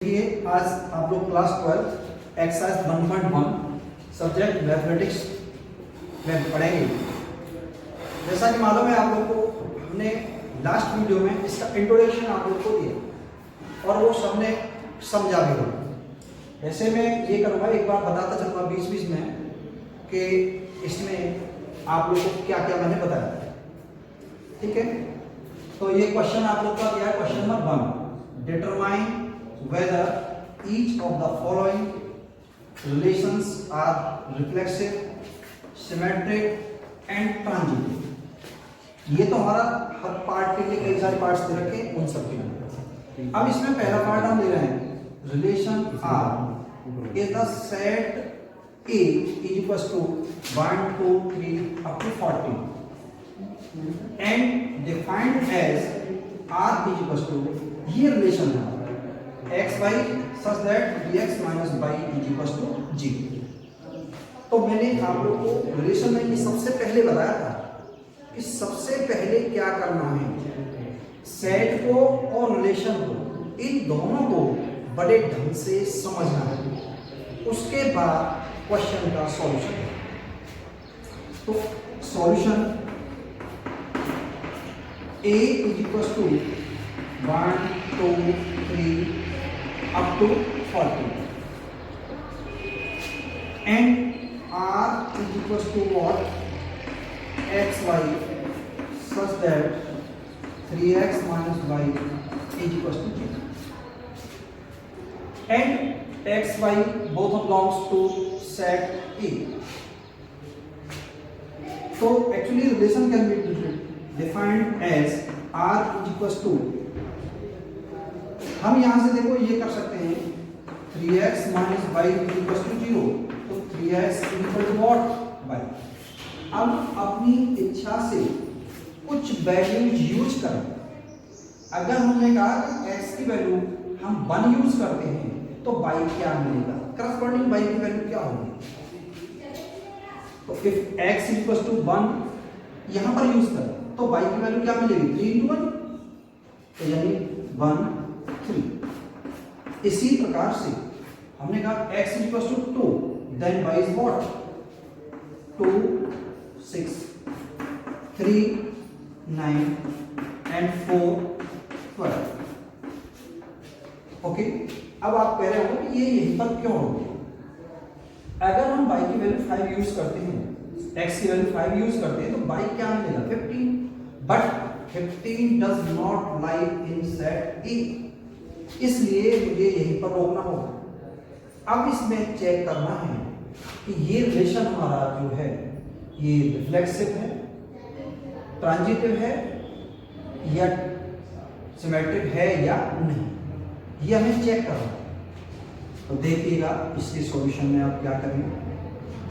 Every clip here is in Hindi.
देखिए आज आप लोग क्लास 12 एक्सरसाइज 1.1 सब्जेक्ट मैथमेटिक्स में पढ़ेंगे। जैसा कि मालूम है आप लोग को, हमने लास्ट वीडियो में इसका इंट्रोडक्शन आप लोग को दिया और वो सबने समझा भी होगा। ऐसे में ये करूँगा, एक बार बताता चलूँगा बीच बीच में कि इसमें आप लोग को क्या क्या मैंने बताया। ठीक है, तो ये क्वेश्चन आप लोग का दिया है, question number 1, determine whether each of the following relations are reflexive, symmetric and transitive। ये तो हमारा हर पार्ट के लिए कई सारे पार्ट्स दे रखे उन सब के लिए। अब इसमें पहला पार्ट हम ले रहे हैं, relation R is the set A is equals to 1 2 3 up to 40 and defined as R is equals to, ये रिलेशन है x y such that dx minus y is equals to g। तो मैंने आप लोग को रिलेशन में ये सबसे पहले बताया था कि सबसे पहले क्या करना है, सेट को और रिलेशन को, इन दोनों को बड़े ढंग से समझना है, उसके बाद क्वेश्चन का सॉल्यूशन। तो solution a is equals to 1 2 3 up to 40 and R is equals to what, x y such that 3x minus y is equals to g and x y both belongs to set A। so actually relation can be defined as R is equals to, हम यहां से देखो ये कर सकते हैं 3x minus y equals to 0, तो 3x equal to what, y। अब अपनी इच्छा से कुछ वैल्यूज यूज करें। अगर हमने कहा कि x की वैल्यू हम 1 यूज करते हैं तो y क्या मिलेगा, करस्पॉन्डिंग y की वैल्यू क्या होगी। तो इफ x equals to 1 यहां पर यूज करें तो y की वैल्यू क्या मिलेगी, 3 into 1, तो यानी 1 3। इसी प्रकार से हमने कहा x equals to 2, then y is what, 2 6 3 9 and 4 12। Okay, अब आप कह रहे हो कि ये यहीं पर क्यों हो गया। अगर हम y की वैल्यू 5 यूज करते हैं, x की वैल्यू 5 यूज करते हैं तो y क्या मिलेगा, 15, but 15 does not lie in set A, इसलिए मुझे यहीं पर रोकना होगा। अब इसमें चेक करना है कि ये रिलेशन हमारा जो है ये रिफ्लेक्सिव है, ट्रांजिटिव है या सिमेट्रिक है या नहीं, ये हमें चेक करना है। तो देखिएगा इसके सॉल्यूशन में आप क्या करेंगे।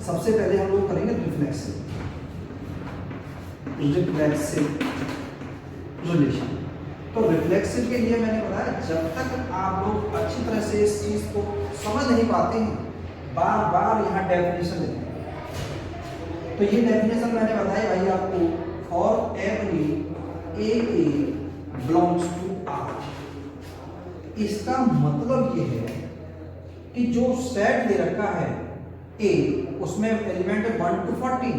सबसे पहले हम लोग करेंगे रिफ्लेक्सिव रिलेशन। तो रिफ्लेक्सिव के लिए मैंने बताया, जब तक आप लोग अच्छी तरह से इस चीज को समझ नहीं पाते हैं, बार बार यहाँ डेफिनेशन देते हैं। तो ये डेफिनेशन मैंने बताई भाई आपको, for every a belongs to R. इसका मतलब ये है कि जो सेट दे रखा है ए, उसमें एलिमेंट है 1 to 14,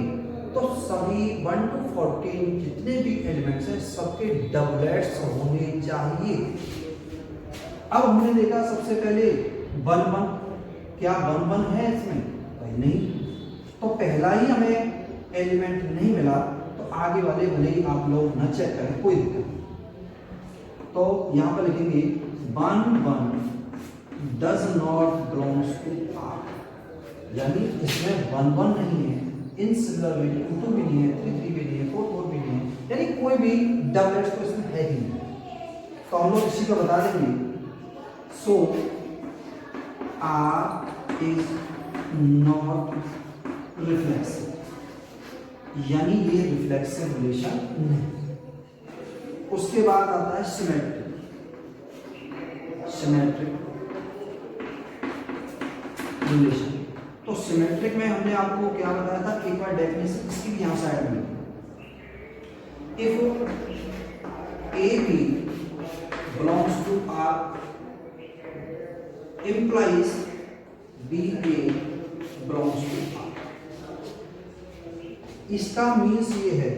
तो सभी 1 to 14 जितने भी एलिमेंट्स हैं सबके डबलेट्स होने चाहिए। अब हमने देखा सबसे पहले 1 1, क्या 1 1 है इसमें, भाई नहीं, तो पहला ही हमें एलिमेंट नहीं मिला, तो आगे वाले भले ही आप लोग न चेक करें, कोई दिक्कत नहीं। तो यहां पर लिखेंगे 1 1 does not belongs to R, यानी इसमें 1 1 नहीं है, इन सिमिलरली 2 2 भी नहीं है, 3 3 भी नहीं है, 4 4 भी नहीं है, यानी कोई भी डबलेट्स तो इसमें है ही नहीं। तो हम लोग इसी को बता देंगे, सो R इज नॉट रिफ्लेक्सिव, यानी ये रिफ्लेक्सिव रिलेशन नहीं। उसके बाद आता है सिमेट्रिक रिलेशन। तो सिमेट्रिक में हमने आपको क्या बताया था, एक बार डेफिनेशन इसकी भी यहां साइड में, if a b belongs to R implies BA belongs to R। इसका मीन्स ये है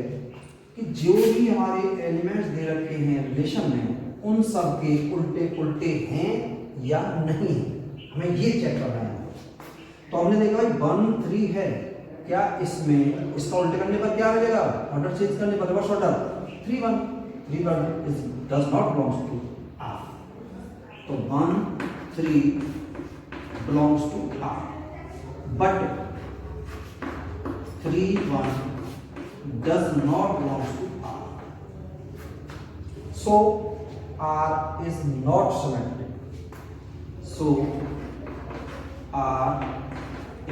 कि जो भी हमारे एलिमेंट्स दे रखे हैं रिलेशन में उन सब के उल्टे उल्टे हैं या नहीं, हमें ये चेक करना है। तो हमने देखा 1 3 है, क्या इसमें इसका उल्टे करने पर क्या मिलेगा, ऑर्डर चेंज करने पर reverse order 3 1 3 1 is does not belongs to R. तो 1 3 belongs to R, but 3 1 does not belongs to R. So R is not symmetric. So R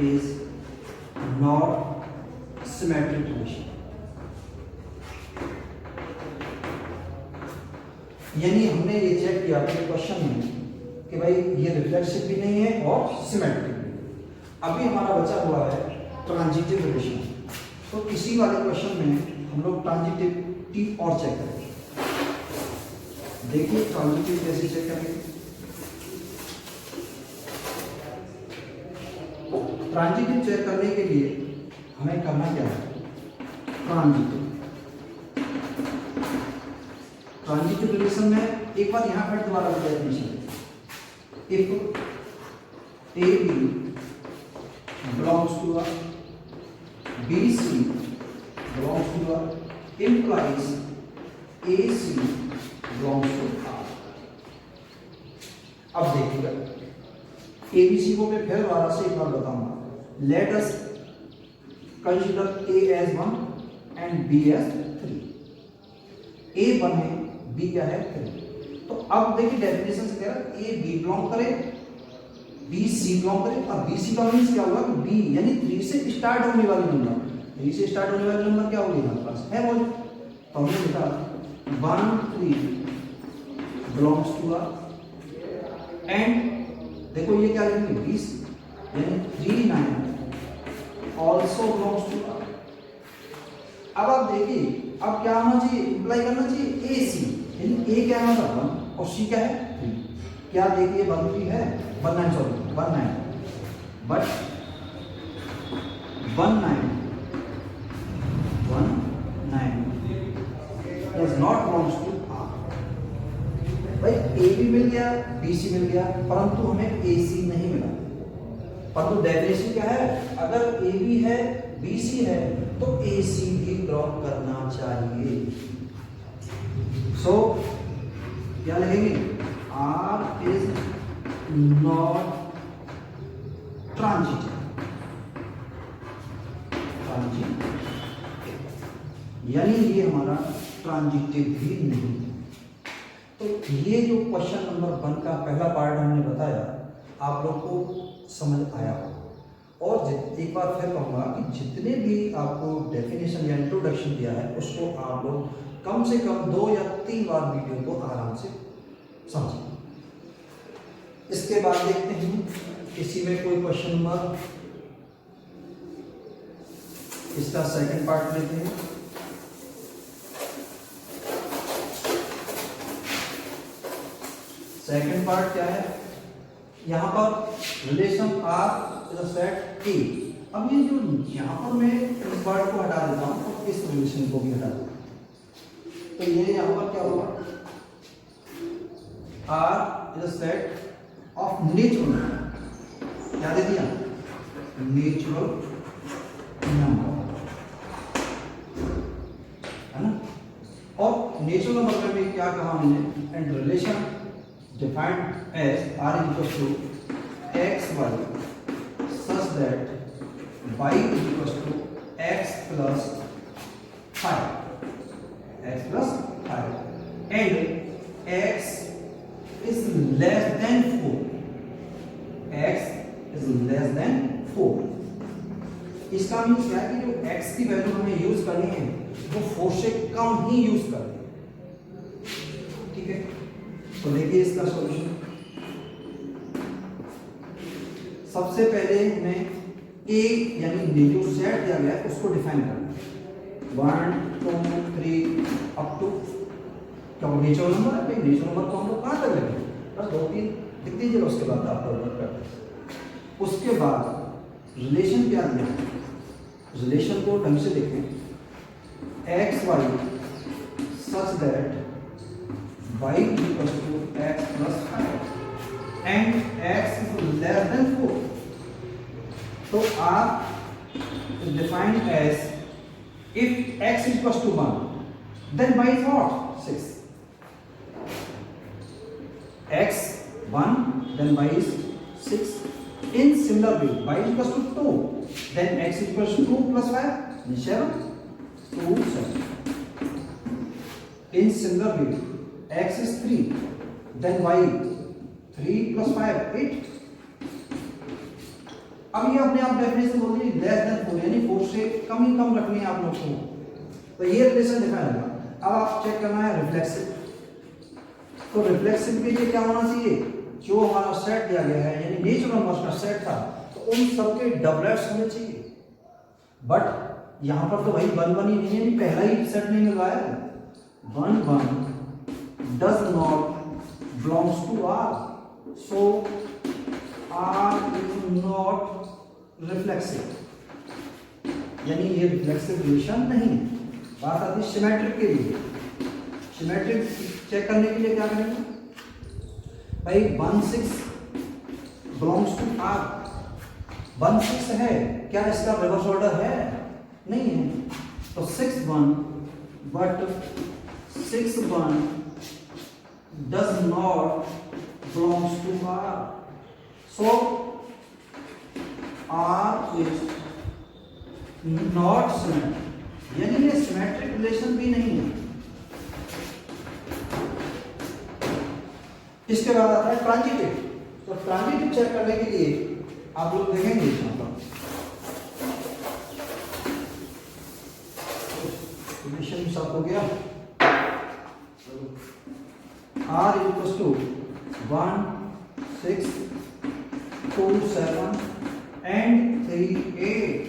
is not symmetric relation. यानी हमने ये चेक किया अपने क्वेश्चन में कि भाई ये रिफ्लेक्सिव भी नहीं है और सिमेट्रिक भी। अभी हमारा बचा हुआ है ट्रांजिटिव रिलेशन। तो इसी वाले क्वेश्चन में हम लोग ट्रांजिटिविटी और चेक करेंगे। देखिए ट्रांजिटिव कैसे चेक करेंगे। ट्रांजिटिव चेक करने के लिए हमें करना क्या है, ट्रांजिटिव रिलेशन में एक बार यहां पर दोबारा definition, if a b belongs to a BC belongs to R implies AC belongs to R। अब देखिएगा ABC को मैं फिर दोबारा से एक बार बताऊंगा। Let us consider A as 1 and B as 3। A 1 है, B क्या है 3। तो अब देखिए डेफिनेशन से कह रहा है A B बिलोंग करे, बी सी बिलोंग करे, और बी सी का मीन्स क्या होगा कि बी यानी 3 से स्टार्ट होने वाली नंबर, 3 से स्टार्ट होने वाली नंबर क्या होगी हमारे पास है मौजूद। तो हमने लिखा 1 3 बिलोंग्स टू आर, एंड देखो ये क्या लिखेंगे 20 यानी 3 9 ऑल्सो बिलोंग्स टू आर। अब आप देखिए अब क्या होना चाहिए, इंप्लाई करना चाहिए ए सी, यानी ए क्या है 1 और सी क्या है 3। क्या देखिए 1 3 है 1 9 sorry 1 9, but 1 9 does not belongs to R। भाई ए बी मिल गया, बी सी मिल गया, परंतु हमें ए सी नहीं मिला। परंतु डेफिनेशन क्या है, अगर ए बी है बी सी है तो ए सी भी ड्रॉप करना चाहिए। सो क्या लिखेंगे, R is not transitive, यानी ये हमारा ट्रांजिटिव भी नहीं। तो ये जो क्वेश्चन नंबर 1 का पहला पार्ट हमने बताया आप लोग को समझ आया। और एक बार फिर कहूँगा कि जितने भी आपको डेफिनेशन या इंट्रोडक्शन दिया है उसको आप लोग कम से कम 2 या 3 बार वीडियो को आराम से समझें। इसके बाद देखते हैं किसी में कोई क्वेश्चन नंबर, इसका सेकंड पार्ट लेते हैं। सेकंड पार्ट क्या है, यहां पर relation R is a set A. अब ये जो यहां पर मैं इस वर्ड को हटा देता हूं और इस रिलेशन को भी हटा देता हूं, तो ये यहां पर क्या होगा, R is a set of natural number. क्या दे दिया, नेचुरल नंबर है ना। और नेचुरल नंबर में क्या कहा हमने, and relation defined as R is equals to x y such that y is equals to x plus 5, x plus 5 and x is less than 4, x is less than 4। इसका मीन्स क्या है कि जो x की वैल्यू हमें यूज करनी है वो 4 से कम ही यूज करनी है, ठीक है। तो देखिए इसका सॉल्यूशन, सबसे पहले हमें ए यानी जो सेट दिया गया है उसको डिफाइन करना है 1 2 3 अप टू क्या नेचुरल नंबर है। नेचुरल नंबर को हम लोग कहां तक लेंगे, बस 2 3 लिख दीजिएगा, उसके बाद आप वर्क करते हैं। उसके बाद रिलेशन क्या दिया है, रिलेशन को ढंग से देखें, x y such that y equals to x plus 5 and x is less than 4. So r is defined as if x equals to 1, then y is what? 6. x 1, then y is 6. In similar way, y equals to 2, then x equals to 2 plus 5, 7, 2, 7. In similar way, x is 3, then y 3 plus 5 8. अब ये अपने आप डेफिनेशन बोल रही लेस देन 4, यानी 4 से कम ही कम रखनी है आप लोग को, तो ये रिलेशन डिफाइन होगा। अब आप चेक करना है रिफ्लेक्सिव, तो रिफ्लेक्सिव के लिए क्या होना चाहिए, जो हमारा सेट दिया गया है यानी नेचुरल नंबर्स का सेट था, तो उन सबके डबलेट्स होने चाहिए। बट यहाँ पर तो भाई 1 1 ही नहीं है, पहला ही सेट नहीं मिला है। 1 1 does not belongs to R, so R is not reflexive, यानी ये रिफ्लेक्सिव रिलेशन नहीं। बात आती है सिमेट्रिक के लिए, सिमेट्रिक चेक करने के लिए क्या करेंगे भाई, 1 6 belongs to R, 1 6 है, क्या इसका रिवर्स ऑर्डर है, नहीं है, तो 6 1 but 6 1 does not belongs to R, so R is not symmetric, यानी ये सिमेट्रिक रिलेशन भी नहीं है। इसके बाद आता है ट्रांजिटिव, तो ट्रांजिटिव चेक करने के लिए आप लोग देखेंगे यहाँ पर रिलेशन सब हो गया, R equals to 1 6 2 7 and 3 8।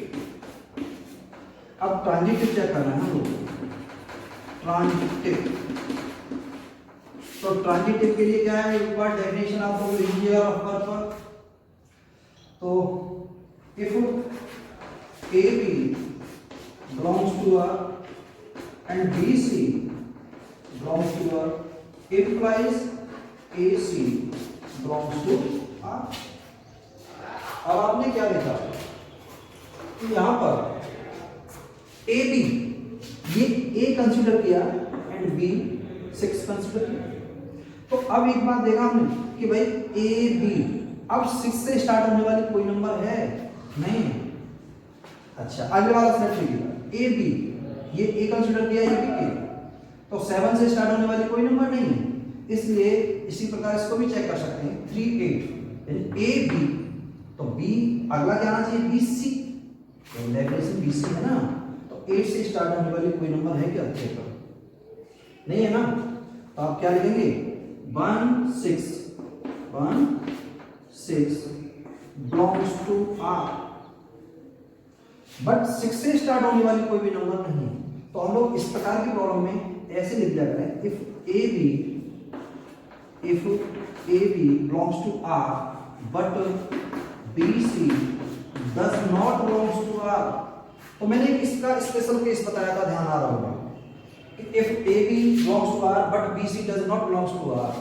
अब ट्रांजिटिव चेक करना है हम लोग, ट्रांजिटिव, तो ट्रांजिटिव के लिए क्या है, एक बार डेफिनेशन आप लोग लिखिए पर, तो if AB belongs to R and BC belongs to R implies AC belongs to R। अब आपने क्या देखा कि यहां पर AB ये A कंसीडर किया एंड B 6 कंसीडर किया, तो अब एक बात देखा हमने कि भाई AB अब 6 से स्टार्ट होने वाली कोई नंबर है नहीं। अच्छा अगले वाला सेट लीजिएगा, AB ये A कंसीडर किया AB के, तो 7 से स्टार्ट होने वाली कोई नंबर नहीं है, इसलिए इसी प्रकार इसको भी चेक कर सकते हैं 3 8, यानी ए बी, तो बी अगला क्या आना चाहिए BC, तो डेफिनेशन BC है ना, तो 8 से स्टार्ट होने वाली कोई नंबर है क्या, चेक करो, नहीं है ना, तो आप क्या लिखेंगे 1 6 belongs to R, बट 6 से स्टार्ट होने वाली कोई भी नंबर नहीं, तो हम लोग इस प्रकार की प्रॉब्लम में ऐसे लिख दिया करें, if AB belongs to R but BC does not belongs to R, तो मैंने इसका स्पेशल केस बताया था, ध्यान आ रहा होगा, if AB belongs to R but BC does not belongs to R,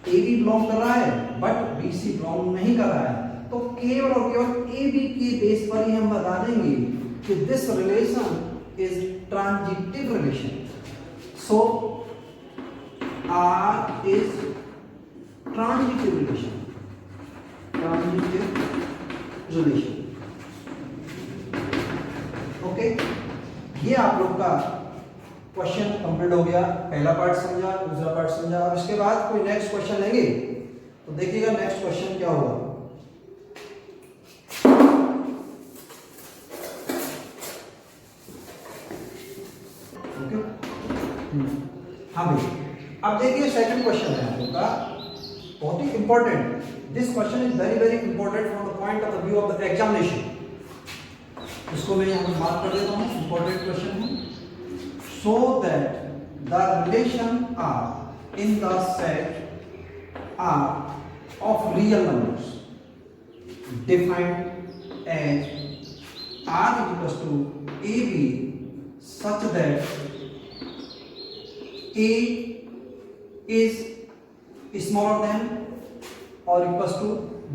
AB belong कर रहा है but BC belong नहीं कर रहा है, तो केवल और केवल AB के बेस पर ही हम बता देंगे कि this relation is transitive relation, so R is transitive relation, okay. ये आप लोग का क्वेश्चन कंप्लीट हो गया, पहला पार्ट समझा, दूसरा पार्ट समझा। अब इसके बाद कोई नेक्स्ट क्वेश्चन लेंगे, तो देखिएगा नेक्स्ट क्वेश्चन क्या होगा। ओके हाँ भाई, अब देखिए सेकंड क्वेश्चन है आप लोग का, बहुत ही important, this question is very very important from the point of the view of the examination. इसको मैं यहाँ पर मार्क कर देता हूँ, इंपॉर्टेंट क्वेश्चन है। So that the relation R in the set R of real numbers defined as r is equals to ab such that a is smaller than or equals to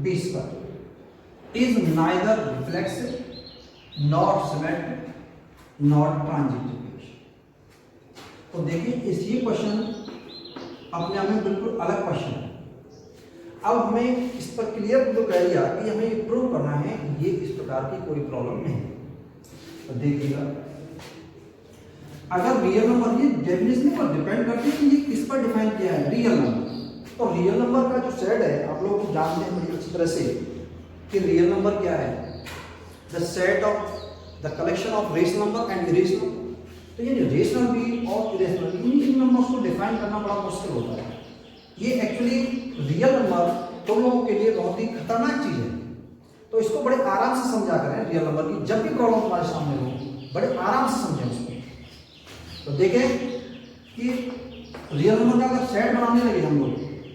b square is neither reflexive nor symmetric nor transitive। तो देखिए ये क्वेश्चन अपने आप में बिल्कुल अलग क्वेश्चन है। अब हमें इस पर क्लियर तो कह दिया कि हमें ये प्रूव करना है ये इस प्रकार की कोई प्रॉब्लम नहीं है। तो देखिएगा अगर रियल नंबर, ये डेफिनेशन पर डिपेंड करती है कि ये किस पर डिफाइन किया है, रियल नंबर। तो रियल नंबर का जो सेट है आप लोग जानते हैं बड़ी अच्छी तरह से कि रियल नंबर क्या है, the set of the collection of rational number and irrational. तो ये रेशनल भी और इरेशनल इन नंबर्स को डिफाइन करना बड़ा मुश्किल होता है। ये एक्चुअली रियल नंबर तो लोगों के लिए बहुत ही खतरनाक चीज है। तो इसको बड़े आराम से समझा करें रियल नंबर की, जब भी प्रॉब्लम तुम्हारे सामने हो बड़े आराम से समझें उसको। तो देखें कि रियल नंबर का अगर सेट बनाने लगे हम लोग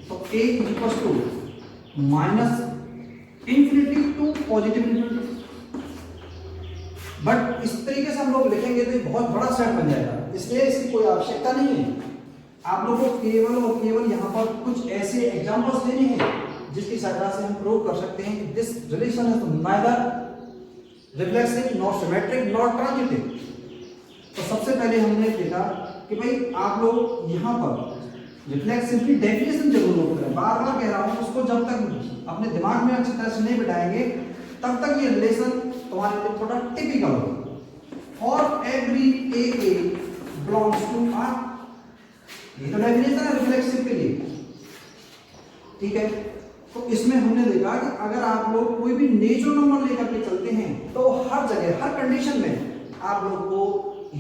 तो a is equal to minus infinity to positive infinity. But इस तरीके से हम लोग लिखेंगे तो ये बहुत बड़ा सेट बन जाएगा, इसलिए इसकी कोई आवश्यकता नहीं है। आप लोगों को केवल और केवल यहाँ पर कुछ ऐसे एग्जांपल्स देने हैं जिसकी सहायता से हम प्रूव कर सकते हैं कि this relation is neither reflexive nor symmetric nor transitive. तो सबसे पहले हमने देखा कि भाई आप लोग यहाँ पर रिफ्लेक्सिव की डेफिनेशन जरूर नोट करें। बार बार कह रहा हूँ, उसको जब तक अपने दिमाग में अच्छी तरह से नहीं बिठाएंगे तब तक ये रिलेशन तुम्हारे लिए थोड़ा टिपिकल होगा। और every a belongs to R, ये तो डेफिनेशन है रिफ्लेक्सिव के लिए, ठीक है। तो इसमें हमने देखा कि अगर आप लोग कोई भी नेचुरल नंबर लेकर के चलते हैं तो हर जगह हर कंडीशन में आप लोग को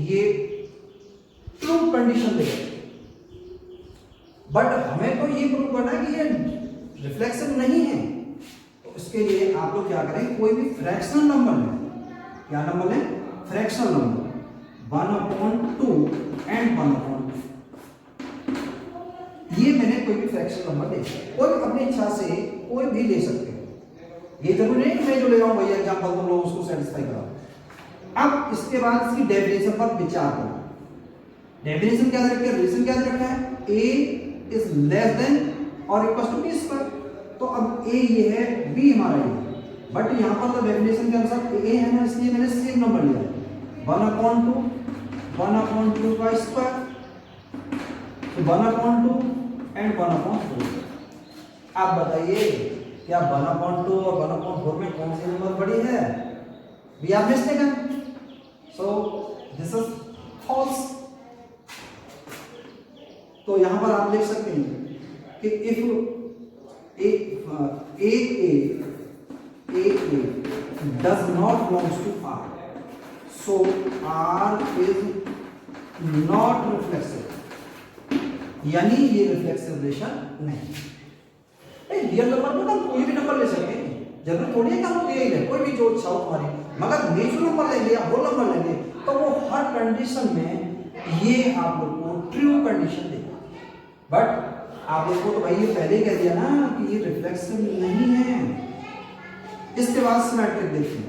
ये ट्रू कंडीशन देगा। बट हमें तो ये प्रूव करना है कि ये रिफ्लेक्सिव नहीं है। तो इसके लिए आप लोग क्या करें, कोई भी फ्रैक्शनल नंबर लें। क्या नंबर लें? Fractional number 1/2 and 1/2। ये मैंने कोई भी फ्रैक्शनल नंबर ले सकते, कोई अपनी इच्छा से कोई भी ले सकते हो। ये जरूरी नहीं कि मैं जो ले रहा हूं भैया एग्जांपल तुम लोग उसको सेटिस्फाई कराओ। अब इसके बाद इसकी डेफिनेशन पर विचार करो। डेफिनेशन क्या दे रखा है, रिलेशन क्या दे रखा है, a इज लेस देन और इक्वल टू b स्क्वायर। तो अब a ये है, b हमारा ये, बट यहां पर तो डेफिनेशन के अनुसार a है ना, इसलिए मैंने सेम नंबर लिया 1/2 का स्क्वायर, तो 1/2 एंड 1/4। आप बताइए क्या 1/2 और 1/4 में कौन सी नंबर बड़ी है? We are mistaken, so this is false. तो यहां पर आप लिख सकते हैं कि if a does not belongs to r, so r is not reflexive, यानी ये रिफ्लेक्सिव रिलेशन नहीं। रियल नंबर में हम कोई भी नंबर ले सकते हैं, जरूरी थोड़ी है कि हम यही लें, कोई भी जो इच्छा हो तुम्हारी। मगर नेचुरल नंबर लेंगे या होल नंबर लेंगे तो वो हर कंडीशन में ये आप लोग को ट्रू कंडीशन देगा। बट आप लोग को तो भाई ये पहले ही कह दिया ना कि ये रिफ्लेक्सिव नहीं है। इसके बाद सिमेट्रिक देखिए,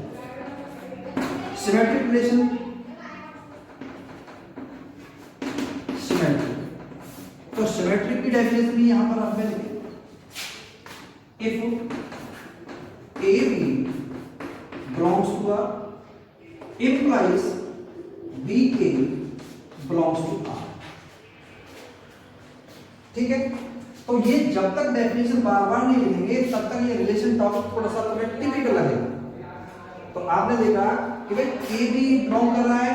सिमेट्रिक रिलेशन, सिमेट्रिक। तो सिमेट्रिक की डेफिनेशन भी यहां पर आपने लिखी, if AB belongs to R implies BA belongs to R। ठीक है, तो ये जब तक डेफिनेशन बार बार नहीं लिखेंगे तब तक ये रिलेशन टॉपिक थोड़ा सा तुम्हें टिपिकल लगेगा। तो आपने देखा कि भाई AB बिलोंग कर रहा है,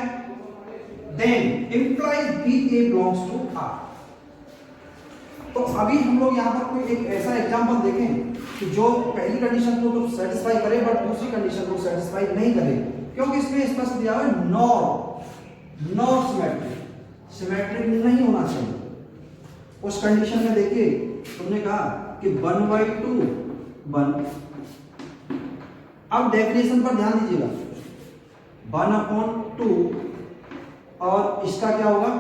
then implies BA belongs to R। तो अभी हम लोग यहाँ पर कोई एक ऐसा एग्जांपल देखें कि जो पहली कंडीशन को तो सेटिस्फाई करे बट दूसरी कंडीशन को सेटिस्फाई नहीं करे, क्योंकि इसमें स्पष्ट दिया हुआ है नॉर सिमेट्रिक, सिमेट्रिक नहीं होना चाहिए। उस कंडीशन में देखिए तुमने कहा कि 1/2 1। अब डेफिनेशन पर ध्यान दीजिएगा, 1/2 और इसका क्या होगा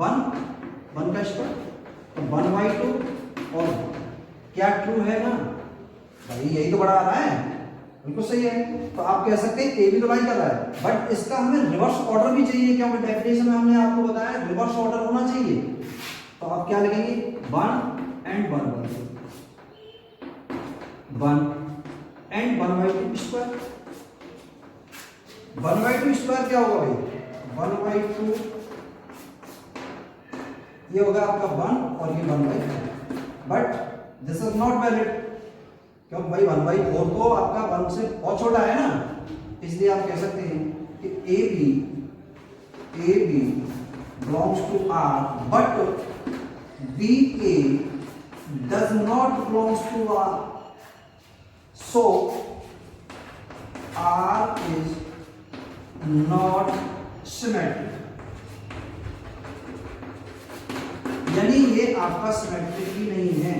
1 का स्क्वायर, तो 1/2 और क्या ट्रू है ना भाई, यही तो बड़ा आ रहा है, बिल्कुल सही है। तो आप कह सकते हैं ए भी तो लाई कर रहा है, बट इसका हमें रिवर्स ऑर्डर भी चाहिए, क्योंकि डेफिनेशन में हमने आपको बताया रिवर्स ऑर्डर होना चाहिए। तो आप क्या लिखेंगे 1 एंड 1 एंड 1/2 स्क्वायर। 1/2 स्क्वायर क्या होगा भाई 1/2, ये होगा आपका 1 और ये 1/4, but this is not valid, क्योंकि भाई 1/4 तो आपका 1 से बहुत छोटा है ना, इसलिए आप कह सकते हैं कि a b belongs to R but b a does not belongs to R, so R is not symmetric. यानी ये आपका सिमेट्रिक भी नहीं है।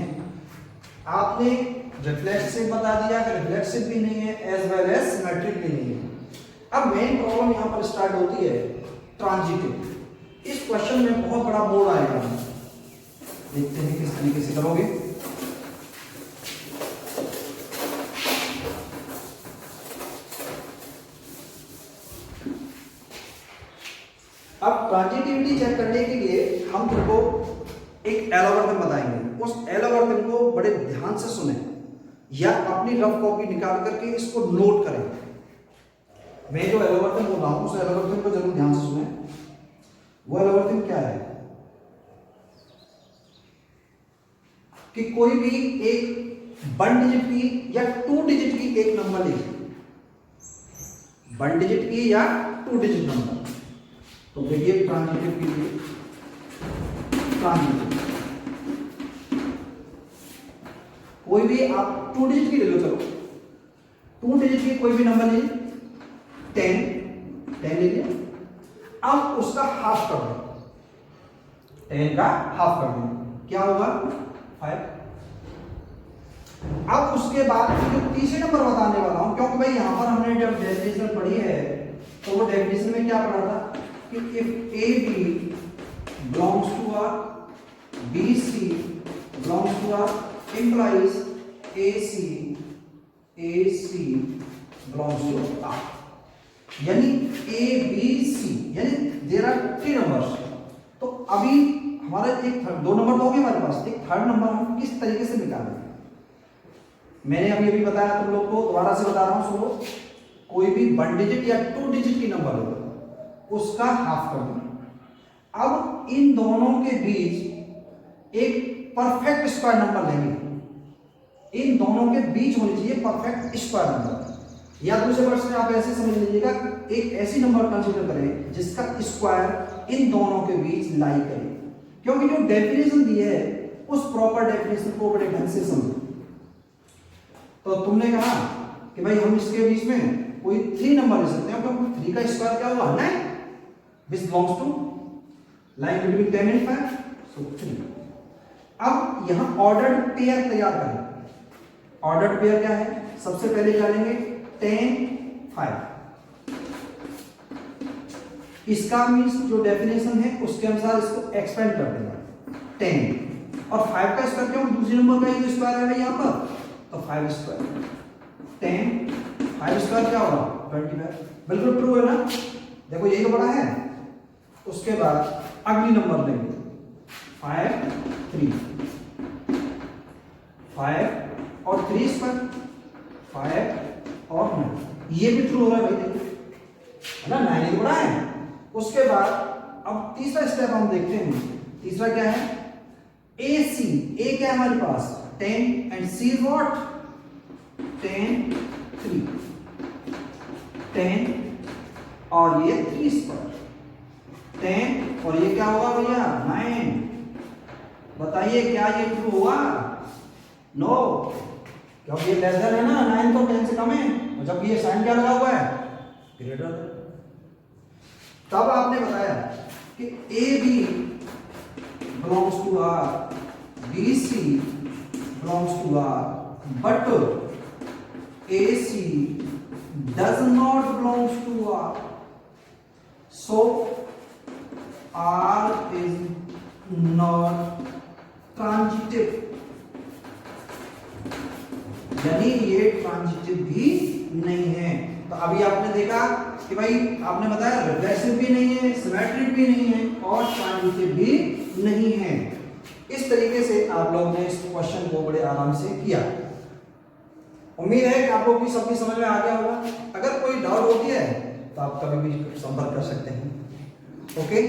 आपने रिफ्लेक्सिव बता दिया कि रिफ्लेक्सिव भी नहीं है, एज वेल एज सिमेट्रिक भी नहीं है। अब मेन प्रॉब्लम यहां पर स्टार्ट होती है ट्रांजिटिव। इस क्वेश्चन में बहुत बड़ा मोड़ आएगा, देखते हैं किस तरीके से करोगे। अब ट्रांजिटिविटी चेक करने के लिए हम तुमको एक एल्गोरिथम बताएंगे, उस एल्गोरिथम को बड़े ध्यान से सुने या अपनी रफ कॉपी निकाल करके इसको नोट करें। मैं जो एल्गोरिथम बोल रहा हूं उस एल्गोरिथम को जरूर ध्यान से सुने। वो एल्गोरिथम क्या है कि कोई भी एक 1 डिजिट की या 2 डिजिट की एक नंबर लीजिए, 1 डिजिट की या 2 डिजिट नंबर। तो देखिए ट्रांजिटिव के लिए ट्रांजिटिव कोई भी आप 2 डिजिट की ले लो, चलो 2 डिजिट की कोई भी नंबर लीजिए, 10 लीजिए। अब उसका हाफ कर दो, 10 का हाफ कर दो, क्या होगा 5। अब उसके बाद जो तीसरे नंबर बताने वाला हूं, क्योंकि भाई यहां पर हमने जब डेफिनेशन पढ़ी है तो वो डेफिनेशन में क्या पढ़ा था कि if a b belongs to R, b c belongs to R, implies AC belongs to R, यानी A B C यानी देयर आर 3 नंबर्स। तो अभी हमारा एक 2 नंबर तो हो गए हमारे पास, एक थर्ड नंबर हम किस तरीके से निकालें। मैंने अभी बताया तुम लोग को, दोबारा से बता रहा हूं सुनो। कोई भी 1 डिजिट या 2 डिजिट की नंबर होगा उसका हाफ कर दो। अब इन दोनों के बीच एक परफेक्ट स्क्वायर नंबर लेंगे, इन दोनों के बीच होनी चाहिए परफेक्ट स्क्वायर नंबर, या दूसरे वर्ड में आप ऐसे समझ लीजिएगा एक ऐसी नंबर कंसीडर करें जिसका स्क्वायर इन दोनों के बीच लाई करे, क्योंकि जो डेफिनेशन दी है उस प्रॉपर डेफिनेशन को बड़े ढंग से समझो। तो तुमने कहा कि भाई हम इसके बीच में कोई 3 नंबर ले सकते हैं, क्योंकि 3 का स्क्वायर क्या हुआ 9, which belongs to line between 10 and 5, so 3। अब यहां ऑर्डर्ड पेयर तैयार करें। ऑर्डर्ड पेयर क्या है, सबसे पहले क्या लेंगे 10 5। इसका मींस जो डेफिनेशन है उसके अनुसार इसको एक्सपेंड कर देगा 10 और 5 का स्क्वायर, क्यों दूसरे नंबर का ही स्क्वायर है यहां पर, तो 5 स्क्वायर 10 5 स्क्वायर क्या होगा 25। बिल्कुल ट्रू है ना, देखो यही तो बड़ा है। उसके बाद अगली नंबर लेंगे 5 3 5 और 3 स्क्वायर 5 और 9, ये भी ट्रू हो रहा है भाई, देखो है ना, 9 ही बड़ा है। उसके बाद अब तीसरा स्टेप हम देखते हैं, तीसरा क्या है ए सी। ए क्या है हमारे पास 10 एंड सी इज व्हाट 10 3 10 और ये 3 स्क्वायर 10 और ये क्या होगा भैया 9। बताइए क्या ये ट्रू हुआ, नो, क्योंकि ये लेस देन है ना, 9 तो 10 से कम है, और जब ये साइन क्या लगा हुआ है ग्रेटर। तब आपने बताया कि a b belongs to R, b c belongs to R, but a c does not belongs to R, so R is not transitive. यानी ये ट्रांजिटिव भी नहीं है। तो अभी आपने देखा कि भाई आपने बताया रिफ्लेक्सिव भी नहीं है, सिमेट्रिक भी नहीं है और ट्रांजिटिव भी नहीं है। इस तरीके से आप लोगों ने इस क्वेश्चन को बड़े आराम से किया। उम्मीद है कि आप लोगों की सबकी समझ में आ गया होगा। अगर कोई डाउट होती है तो आप कभी भी संपर्क कर सकते हैं। ओके।